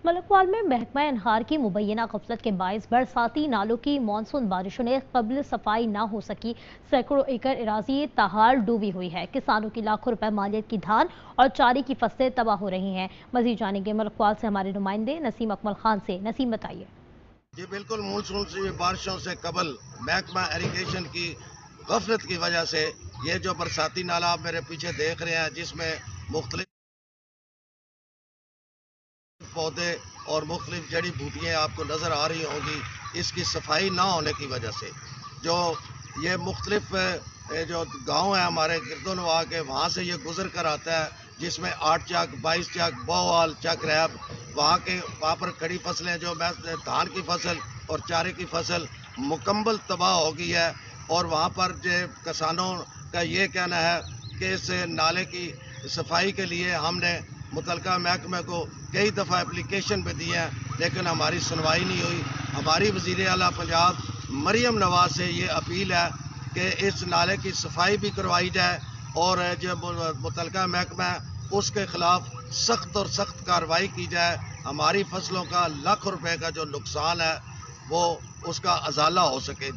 मलकवाल में महकमा अनहार की मुबैना गफलत के बायस बरसाती नालों की मानसून बारिशों ने कबल सफाई ना हो सकी। सैकड़ों एकड़ इराजी ताहाल डूबी हुई है। किसानों की लाखों रुपए मालियत की धान और चारे की फसलें तबाह हो रही हैं। मजीद जानेंगे मलकवाल से हमारे नुमाइंदे नसीम अकमल खान से। नसीम बताइए। जी बिल्कुल, मानसून से बारिशों से कबल महकमा इरिगेशन की गफलत की वजह से ये जो बरसाती नाला आप मेरे पीछे देख रहे हैं, जिसमें मुख्तलिफ पौधे और मुख्तलिफ जड़ी बूटियाँ आपको नज़र आ रही होंगी, इसकी सफाई ना होने की वजह से जो ये मुख्तलिफ जो गांव है हमारे गिरदोनवा के, वहाँ से ये गुजर कर आता है, जिसमें 8 चक 22 चक बोवाल चक रैब वहाँ पर खड़ी फसलें जो धान की फसल और चारे की फसल मुकम्मल तबाह हो गई है। और वहाँ पर जो किसानों का ये कहना है कि इस नाले की सफाई के लिए हमने मुतलका महकमे को कई दफ़ा एप्लीकेशन पे दी है, लेकिन हमारी सुनवाई नहीं हुई। हमारी वज़ीर आला पंजाब मरियम नवाज से ये अपील है कि इस नाले की सफाई भी करवाई जाए और जो मुतलका महकमा है उसके खिलाफ सख्त और सख्त कार्रवाई की जाए। हमारी फसलों का लाखों रुपए का जो नुकसान है वो उसका अजाला हो सके।